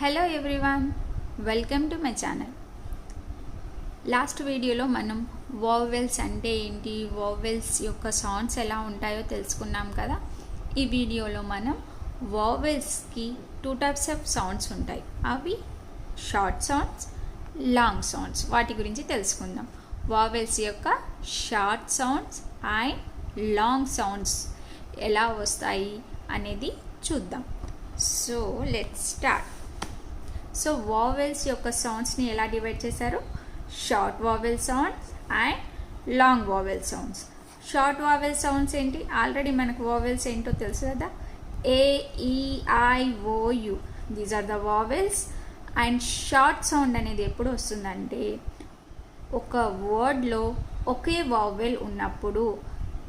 Hello everyone, welcome to my channel. Last వీడియోలో మనం vowels అంటే ఏంటి, వావెల్స్ యొక్క సౌండ్స్ ఎలా ఉంటాయో తెలుసుకున్నాం కదా. ఈ వీడియోలో మనం వావెల్స్కి 2 టైప్స్ ఆఫ్ సౌండ్స్ ఉంటాయి. అవి షార్ట్ సౌండ్స్, లాంగ్ సౌండ్స్. వాటి గురించి తెలుసుకుందాం. వావెల్స్ యొక్క short sounds and long sounds ఎలా వస్తాయి అనేది చూద్దాం. So let's start. So vowels యొక్క సౌండ్స్ని ఎలా డివైడ్ చేశారు? Short vowel sounds and long vowel sounds. Short vowel sounds ఏంటి? ఆల్రెడీ మనకు వావెల్స్ ఏంటో తెలుసు కదా. A, E, I, O, U, these are the vowels. And short sound అనేది ఎప్పుడు వస్తుందంటే ఒక వర్డ్లో ఒకే వావెల్ ఉన్నప్పుడు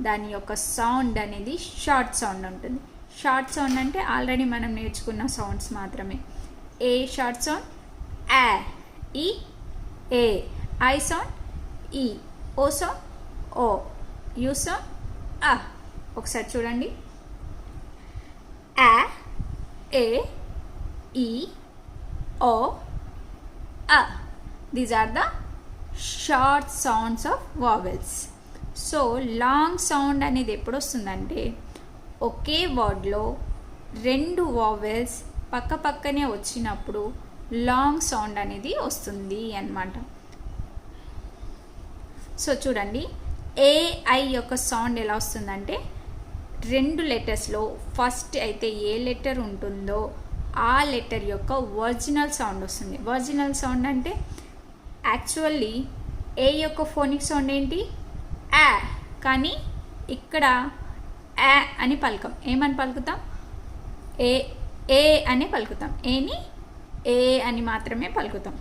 దాని యొక్క సౌండ్ అనేది షార్ట్ సౌండ్ ఉంటుంది. షార్ట్ సౌండ్ అంటే ఆల్రెడీ మనం నేర్చుకున్న సౌండ్స్ మాత్రమే. ఏ షార్ట్ సౌండ్ ఆ, ఈ, ఏ. ఐ సౌండ్ ఈ, ఓ సౌండ్ ఓ, యు సౌండ్ ఆ. ఒకసారి చూడండి. ఆ, ఏ, ఈ, ఓ, ఆ. These are the short sounds of vowels. So long sound అనేది ఎప్పుడు వస్తుందంటే ఒకే వర్డ్లో 2 వావెల్స్ పక్క పక్కనే వచ్చినప్పుడు లాంగ్ సౌండ్ అనేది వస్తుంది అన్నమాట. సో చూడండి, ఏఐ యొక్క సౌండ్ ఎలా వస్తుందంటే 2 లెటర్స్లో ఫస్ట్ అయితే ఏ లెటర్ ఉంటుందో ఆ లెటర్ యొక్క ఒరిజినల్ సౌండ్ వస్తుంది. ఒరిజినల్ సౌండ్ అంటే యాక్చువల్లీ ఏ యొక్క ఫోనిక్ సౌండ్ ఏంటి? ఆ. కానీ ఇక్కడ ఆ అని పలకం. ఏమని పలుకుతాం? ఏ ఏ అని పలుకుతాం. ఏని ఏ అని మాత్రమే పలుకుతాం.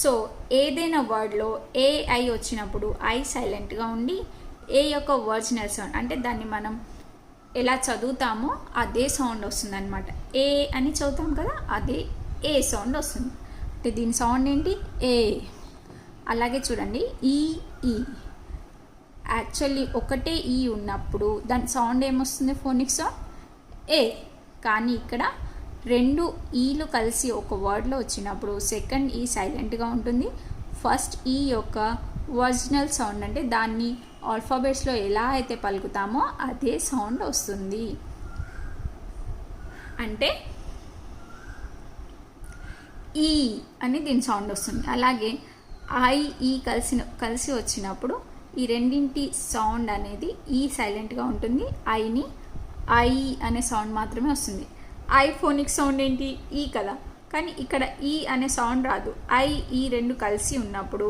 సో ఏదైనా వర్డ్లో ఏఐ వచ్చినప్పుడు ఐ సైలెంట్గా ఉండి ఏ యొక్క ఒరిజినల్ సౌండ్ అంటే దాన్ని మనం ఎలా చదువుతామో అదే సౌండ్ వస్తుంది అనమాట. ఏ అని చదువుతాం కదా, అదే ఏ సౌండ్ వస్తుంది. అంటే దీని సౌండ్ ఏంటి? ఏ. అలాగే చూడండి, ఈ ఈ యాక్చువల్లీ ఒకటే ఈ ఉన్నప్పుడు దాని సౌండ్ ఏమొస్తుంది? ఫోనిక్ సౌండ్ ఏ. కానీ ఇక్కడ 2 ఈలు కలిసి ఒక వర్డ్లో వచ్చినప్పుడు సెకండ్ ఈ సైలెంట్గా ఉంటుంది. ఫస్ట్ ఈ యొక్క ఒరిజినల్ సౌండ్ అంటే దాన్ని ఆల్ఫాబెట్స్లో ఎలా అయితే పలుకుతామో అదే సౌండ్ వస్తుంది. అంటే ఈ అని దీని సౌండ్ వస్తుంది. అలాగే ఐ, ఈ కలిసి వచ్చినప్పుడు ఈ రెండింటి సౌండ్ అనేది ఈ సైలెంట్గా ఉంటుంది. ఐని ఐ అనే సౌండ్ మాత్రమే వస్తుంది. ఐ ఫోనిక్ సౌండ్ ఏంటి? ఈ కదా. కానీ ఇక్కడ ఈ అనే సౌండ్ రాదు. ఐ, ఈ 2 కలిసి ఉన్నప్పుడు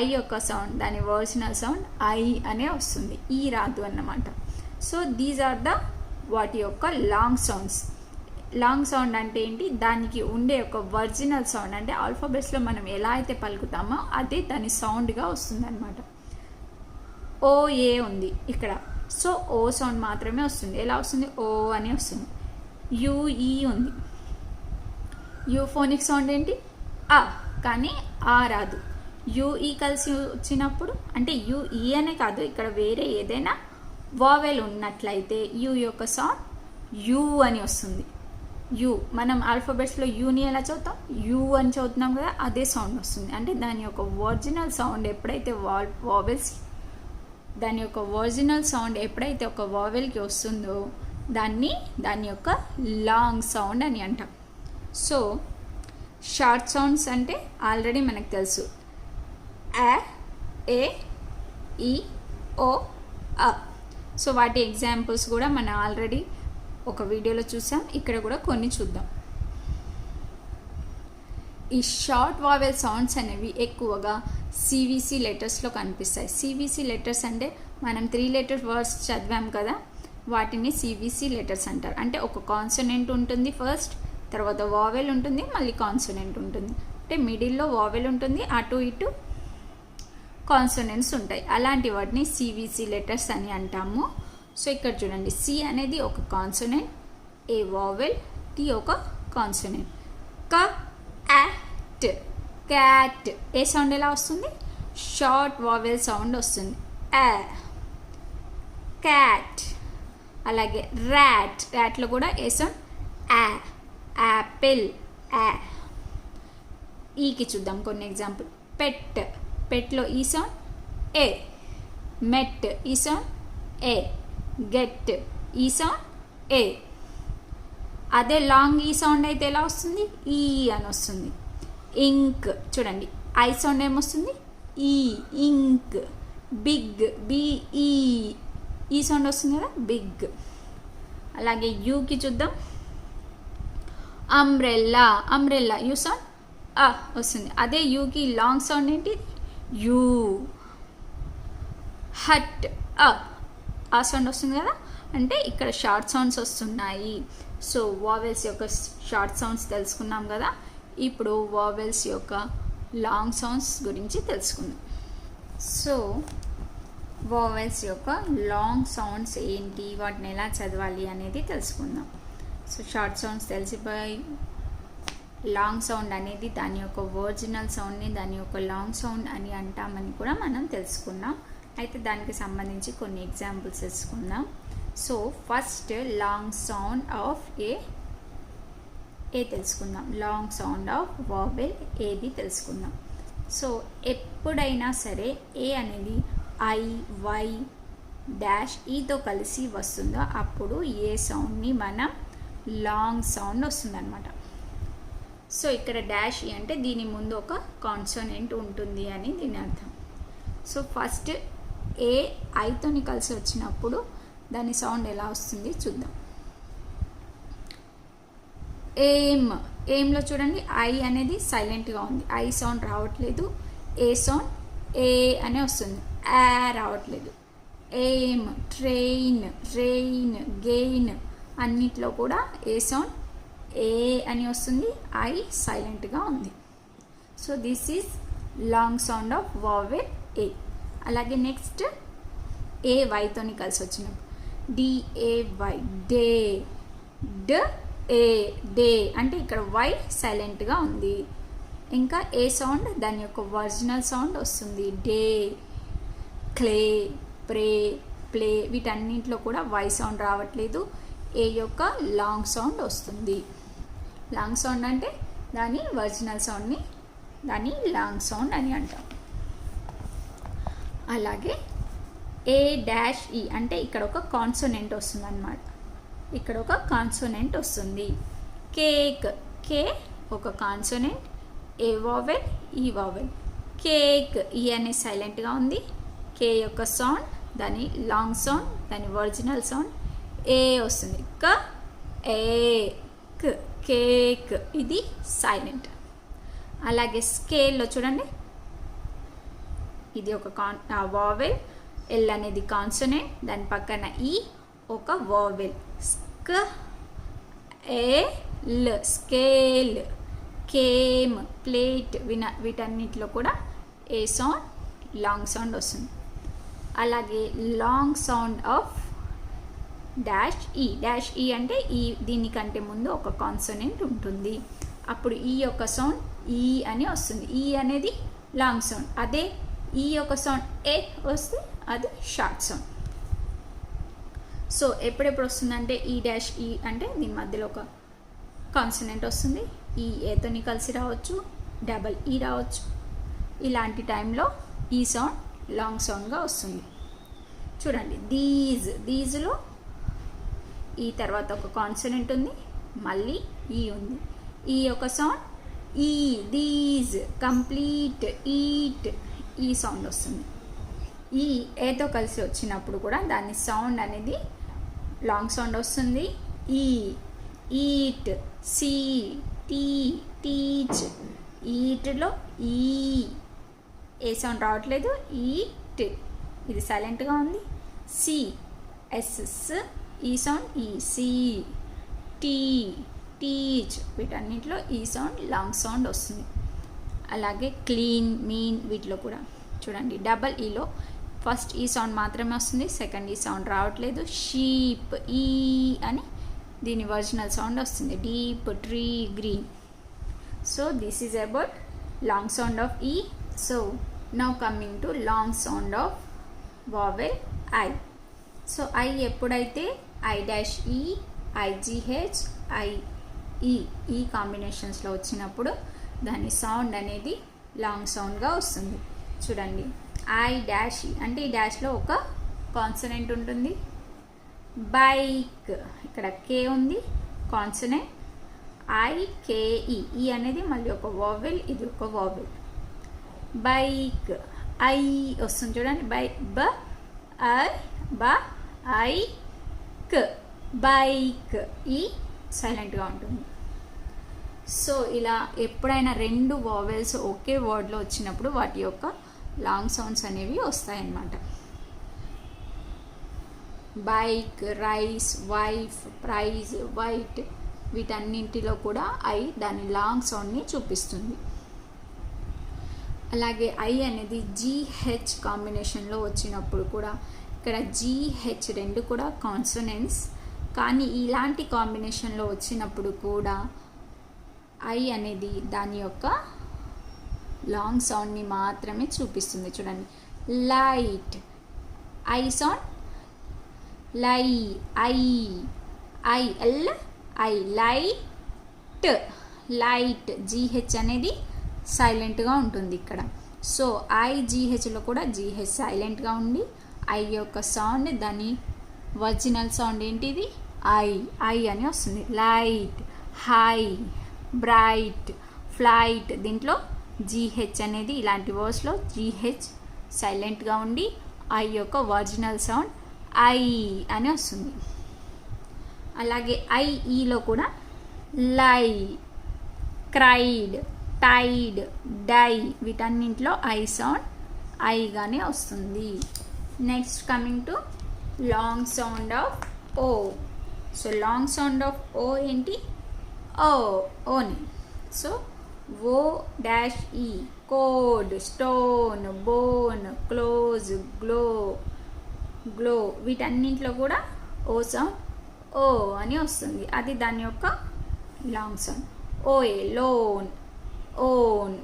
ఐ యొక్క సౌండ్, దాని ఒరిజినల్ సౌండ్ ఐ అనే వస్తుంది, ఈ రాదు అన్నమాట. సో దీస్ ఆర్ ద వాటి యొక్క లాంగ్ సౌండ్స్. లాంగ్ సౌండ్ అంటే ఏంటి? దానికి ఉండే ఒక ఒరిజినల్ సౌండ్ అంటే ఆల్ఫాబెట్స్లో మనం ఎలా అయితే పలుకుతామో అదే దాని సౌండ్గా వస్తుంది అనమాట. ఓ ఏ ఉంది ఇక్కడ. సో ఓ సౌండ్ మాత్రమే వస్తుంది. ఎలా వస్తుంది? ఓ అని వస్తుంది. యుఈ ఉంది. యు ఫోనిక్ సౌండ్ ఏంటి? ఆ. కానీ ఆ రాదు. యుఈ కలిసి వచ్చినప్పుడు అంటే యుఈ అనే కాదు, ఇక్కడ వేరే ఏదైనా వావెల్ ఉన్నట్లయితే యు యొక్క సౌండ్ యు అని వస్తుంది. యు మనం ఆల్ఫాబెట్స్లో యూని ఎలా చదువుతాం? యు అని చదువుతున్నాం కదా, అదే సౌండ్ వస్తుంది. అంటే దాని యొక్క ఒరిజినల్ సౌండ్ ఎప్పుడైతే వావెల్స్ దాని యొక్క ఒరిజినల్ సౌండ్ ఎప్పుడైతే ఒక వావెల్కి వస్తుందో దాని యొక్క లాంగ్ సౌండ్ అని అంటాం. సో షార్ట్ సౌండ్స్ అంటే ఆల్రెడీ మనకు తెలుసు. ఆ, ఏ, ఈ, ఓ, ఆ. సో వాటి ఎగ్జాంపుల్స్ కూడా మనం ఆల్రెడీ ఒక వీడియోలో చూసాం. ఇక్కడ కూడా కొన్ని చూద్దాం. ఈ షార్ట్ వావెల్ సౌండ్స్ అనేవి ఎక్కువగా సివిసి లెటర్స్లో కనిపిస్తాయి. సివిసి లెటర్స్ అంటే మనం 3 లెటర్ వర్డ్స్ చదివాం కదా, వాటిని సివిసి లెటర్స్ అంటారు. అంటే ఒక కాన్సనెంట్ ఉంటుంది ఫస్ట్, తర్వాత వావెల్ ఉంటుంది, మళ్ళీ కాన్సనెంట్ ఉంటుంది. అంటే మిడిల్లో వావెల్ ఉంటుంది, అటు ఇటు కాన్సనెంట్స్ ఉంటాయి. అలాంటి వాటిని సివిసి లెటర్స్ అని అంటాము. సో ఇక్కడ చూడండి, సి అనేది ఒక కాన్సనెంట్, ఏ వావెల్, టి ఒక కాన్సనెంట్. క, యాట్, క్యాట్. ఏ సౌండ్ ఎలా వస్తుంది? షార్ట్ వావెల్ సౌండ్ వస్తుంది. ఆ. క్యాట్. అలాగే ర్యాట్. ర్యాట్లో కూడా ఏ సౌండ్ ఆ. యాపిల్ యా. ఈకి చూద్దాం కొన్ని ఎగ్జాంపుల్. పెట్, పెట్లో ఈ సౌండ్ ఏ. మెట్ ఈ సౌండ్ ఏ. గెట్ ఈ సౌండ్ ఏ. అదే లాంగ్ ఈ సౌండ్ అయితే ఎలా వస్తుంది? ఈ అని వస్తుంది. ఇంక్ చూడండి, ఐ సౌండ్ ఏమొస్తుంది? ఈ, ఇంక్. బిగ్ బిఈ, ఈ సౌండ్ వస్తుంది కదా, బిగ్. అలాగే యూకి చూద్దాం. అంబ్రెల్లా, అంబ్రెల్లా యూ సౌండ్ ఆ వస్తుంది. అదే యూకి లాంగ్ సౌండ్ ఏంటి? యూ. హట్ ఆ సౌండ్ వస్తుంది కదా, అంటే ఇక్కడ షార్ట్ సౌండ్స్ వస్తున్నాయి. సో వావెల్స్ యొక్క షార్ట్ సౌండ్స్ తెలుసుకున్నాం కదా. ఇప్పుడు వావెల్స్ యొక్క లాంగ్ సౌండ్స్ గురించి తెలుసుకుందాం. సో వావెల్స్ యొక్క లాంగ్ సౌండ్స్ ఏంటి, వాటిని ఎలా చదవాలి అనేది తెలుసుకుందాం. సో షార్ట్ సౌండ్స్ తెలిసిపోయి, లాంగ్ సౌండ్ అనేది దాని యొక్క ఒరిజినల్ సౌండ్ని దాని యొక్క లాంగ్ సౌండ్ అని అంటామని కూడా మనం తెలుసుకున్నాం. అయితే దానికి సంబంధించి కొన్ని ఎగ్జాంపుల్స్ తెలుసుకుందాం. So first long sound of A తెలుసుకుందాం. లాంగ్ సౌండ్ ఆఫ్ వావెల్ ఏది తెలుసుకుందాం. సో ఎప్పుడైనా సరే ఏ అనేది ఐ, వై, డాష్ ఈతో కలిసి వస్తుందో అప్పుడు ఏ సౌండ్ని మనం లాంగ్ సౌండ్ వస్తుందన్నమాట. సో ఇక్కడ డాష్ ఈ అంటే దీని ముందు ఒక కాన్సోనెంట్ ఉంటుంది అని దీని అర్థం. సో ఫస్ట్ ఏ ఐతోని కలిసి వచ్చినప్పుడు దాని సౌండ్ ఎలా వస్తుంది చూద్దాం. ఏమ్, ఏమ్లో చూడండి ఐ అనేది సైలెంట్గా ఉంది, ఐ సౌండ్ రావట్లేదు. ఏ సౌండ్ ఏ అనే వస్తుంది, ఆ రావట్లేదు. ఏమ్, ట్రైన్, రెయిన్, గెయిన్ అన్నిట్లో కూడా ఏ సౌండ్ ఏ అని వస్తుంది, ఐ సైలెంట్గా ఉంది. So this is long sound of vowel A. అలాగే నెక్స్ట్ ఏ వైతోని కలిసి వచ్చినప్పుడు డిఏవై, డే, డ్ ఏ, డే అంటే ఇక్కడ వై సైలెంట్గా ఉంది. ఇంకా ఏ సౌండ్ దాని యొక్క ఒరిజినల్ సౌండ్ వస్తుంది, డే. క్లే, ప్రే, ప్లే వీటన్నింటిలో కూడా వై సౌండ్ రావట్లేదు, ఏ యొక్క లాంగ్ సౌండ్ వస్తుంది. లాంగ్ సౌండ్ అంటే దాని ఒరిజినల్ సౌండ్ని దాని లాంగ్ సౌండ్ అని అంటాం. అలాగే ఏ డాష్ ఈ అంటే ఇక్కడ ఒక కాన్సోనెంట్ వస్తుంది అన్నమాట, ఇక్కడ ఒక కాన్సోనెంట్ వస్తుంది. కేక్, కే ఒక కాన్సోనెంట్, ఏ వావెల్, ఈ వావెల్. కేక్ ఈ అనేది సైలెంట్గా ఉంది, కే యొక్క సౌండ్ దాని లాంగ్ సౌండ్ దాని ఒరిజినల్ సౌండ్ ఏ వస్తుంది. క ఏ క్, కేక్ ఇది సైలెంట్. అలాగే స్కేల్లో చూడండి, ఇది ఒక వావెల్, ఎల్ అనేది కాన్సోనెంట్, దాని పక్కన ఈ ఒక వావెల్. స్క్ ఏ ల్, స్కేల్. కేమ్, ప్లేట్ వీటన్నిటిలో కూడా ఏ సౌండ్ లాంగ్ సౌండ్ వస్తుంది. అలాగే లాంగ్ సౌండ్ ఆఫ్ డాష్ ఈ, డాష్ ఈ అంటే ఈ దీనికంటే ముందు ఒక కాన్సోనెంట్ ఉంటుంది, అప్పుడు ఈ యొక్క సౌండ్ ఈ అని వస్తుంది. ఈ అనేది లాంగ్ సౌండ్, అదే ఈ యొక్క సౌండ్ ఏ వస్తే అది షార్ట్ సౌండ్. సో ఎప్పుడెప్పుడు వస్తుందంటే ఈ డాష్ ఈ అంటే దీని మధ్యలో ఒక కాన్సోనెంట్ వస్తుంది, ఈ ఏతోని కలిసి రావచ్చు, డబల్ ఈ రావచ్చు. ఇలాంటి టైంలో ఈ సౌండ్ లాంగ్ సౌండ్గా వస్తుంది. చూడండి దీజ్లో ఈ తర్వాత ఒక కాన్సోనెంట్ ఉంది, మళ్ళీ ఈ ఉంది, ఈ యొక్క సౌండ్ ఈ. దీజ్, కంప్లీట్, ఈట్ ఈ సౌండ్ వస్తుంది. ఈ ఏతో కలిసి వచ్చినప్పుడు కూడా దాని సౌండ్ అనేది లాంగ్ సౌండ్ వస్తుంది. ఈ, ఈట్, సీ, టీ, టీచ్. ఈట్లో ఈ ఏ సౌండ్ రావట్లేదు, ఈట్ ఇది సైలెంట్గా ఉంది. సి, ఎస్ ఈ సౌండ్ ఈ, సి. టీ, టీచ్ వీటన్నిటిలో ఈ సౌండ్ లాంగ్ సౌండ్ వస్తుంది. అలాగే క్లీన్, మీన్ వీటిలో కూడా చూడండి డబల్ ఈలో ఫస్ట్ ఈ సౌండ్ మాత్రమే వస్తుంది, సెకండ్ ఈ సౌండ్ రావట్లేదు. షీప్ ఈ అని దీని ఒరిజినల్ సౌండ్ వస్తుంది. Deep, tree, green. So this is about long sound of E. So now coming to long sound of vowel I. So I ఎప్పుడైతే I dash E, IGH, I ఈ ఈ కాంబినేషన్స్లో వచ్చినప్పుడు దాని sound అనేది long సౌండ్గా వస్తుంది. చూడండి, I dash ఈ అంటే ఈ డాష్లో ఒక కాన్సనెంట్ ఉంటుంది. బైక్, ఇక్కడ కే ఉంది కాన్సనెంట్. ఐకేఈ, ఈ అనేది మళ్ళీ ఒక వావెల్, ఇది ఒక వావెల్. బైక్, ఐ వస్తుంది చూడండి, బ ఐ బ ఐ క్, బైక్, ఈ సైలెంట్గా ఉంటుంది. సో ఇలా ఎప్పుడైనా రెండు వావెల్స్ ఒకే వర్డ్లో వచ్చినప్పుడు వాటి యొక్క లాంగ్ సౌండ్స్ అనేవి వస్తాయన్నమాట. Bike, rice, wife, prize, white, వీటన్నింటిలో కూడా ఐ దాని లాంగ్ సౌండ్ని చూపిస్తుంది. అలాగే ఐ అనేది జీహెచ్ కాంబినేషన్లో వచ్చినప్పుడు కూడా ఇక్కడ జీహెచ్ రెండు కూడా కాన్సోనెంట్స్, కానీ ఇలాంటి కాంబినేషన్లో వచ్చినప్పుడు కూడా ఐ అనేది దాని యొక్క లాంగ్ సౌండ్ని మాత్రమే చూపిస్తుంది. చూడండి, లైట్, ఐ సౌండ్, లై, I, I L, I, light, light, GH అనేది సైలెంట్గా ఉంటుంది ఇక్కడ. సో ఐజీహెచ్లో కూడా జీహెచ్ సైలెంట్గా ఉండి ఐ యొక్క సౌండ్, దాని ఒరిజినల్ సౌండ్ ఏంటిది, ఐ, ఐ అని వస్తుంది. లైట్, హై, బ్రైట్, ఫ్లైట్, దీంట్లో జీహెచ్ అనేది ఇలాంటి వర్డ్స్లో జీహెచ్ సైలెంట్గా ఉండి ఐ యొక్క ఒరిజినల్ సౌండ్ ఐ అని వస్తుంది. అలాగే ఐఈలో కూడా లై, క్రైడ్, టైడ్, డై, వీటన్నింటిలో ఐ సౌండ్ ఐగానే వస్తుంది. Next coming to long sound of O. So long sound of O ఏంటి, ఓ, ఓని. So O dash E, code, stone, bone, close, glow, glow, వీటన్నింటిలో కూడా ఓ సౌండ్ ఓ అని వస్తుంది. అది దాని యొక్క long sound. OA, loan, own,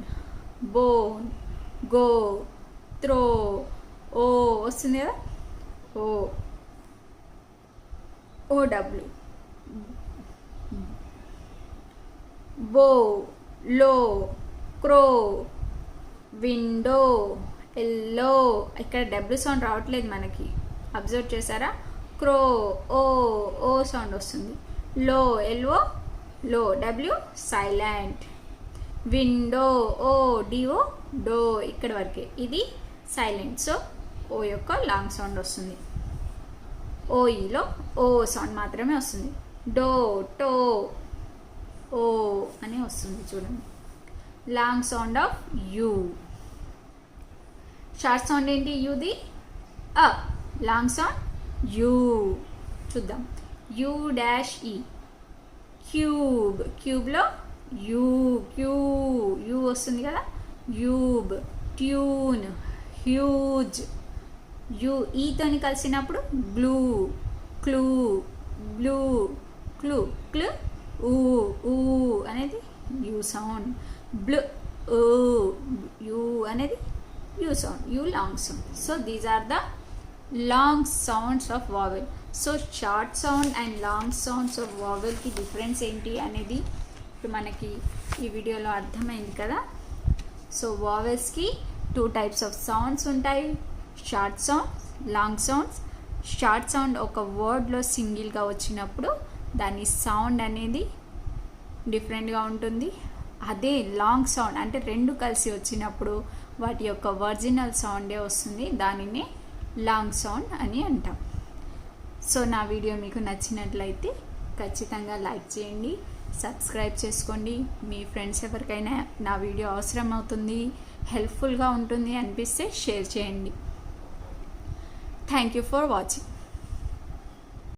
bone, go, throw, O వస్తుంది కదా, O, OW, bow, low, crow, window, yellow. ఇక్కడ డబ్ల్యూ సౌండ్ రావట్లేదు మనకి, అబ్జర్వ్ చేశారా? క్రో, ఓ, ఓ సౌండ్ వస్తుంది. Low, L O, low, W silent. Window, O, D O, do, ఇక్కడ వరకే, ఇది సైలెంట్. సో ఓ యొక్క లాంగ్ సౌండ్ వస్తుంది. ఓఈలో ఓ సౌండ్ మాత్రమే వస్తుంది. డో, టో, ఓ అని వస్తుంది. చూడండి, long sound of U. Short sound ఏంటి, యూది అ, లాంగ్ సౌండ్ యూ. చూద్దాం, యూ డాష్ ఈ, క్యూబ్, క్యూబ్లో యూ, క్యూ, యూ వస్తుంది కదా, యూబ్. ట్యూన్, హ్యూజ్, యూ ఈతోని కలిసినప్పుడు glue, clue, blue, clue, clue, ఊ, ఊ అనేది యూ సౌండ్. బ్లు, ఊ, యూ అనేది U sound, U long sound. So these are the long sounds of vowel. So short sound and long sounds of వావెల్కి difference ఏంటి అనేది ఇప్పుడు మనకి ఈ వీడియోలో అర్థమైంది కదా. సో వావెల్స్కి 2 టైప్స్ ఆఫ్ సౌండ్స్ ఉంటాయి, short sounds, long sounds. Short sound ఒక వర్డ్లో సింగిల్గా వచ్చినప్పుడు దాని సౌండ్ అనేది డిఫరెంట్గా ఉంటుంది. అదే లాంగ్ సౌండ్ అంటే రెండు కలిసి వచ్చినప్పుడు వాటి యొక్క ఒరిజినల్ సౌండే వస్తుంది, దానినే లాంగ్ సౌండ్ అని అంటాం. సో నా వీడియో మీకు నచ్చినట్లయితే ఖచ్చితంగా లైక్ చేయండి, సబ్స్క్రైబ్ చేసుకోండి. మీ ఫ్రెండ్స్ ఎవరికైనా నా వీడియో అవసరం అవుతుంది, హెల్ప్ఫుల్గా ఉంటుంది అనిపిస్తే షేర్ చేయండి. Thank you for watching.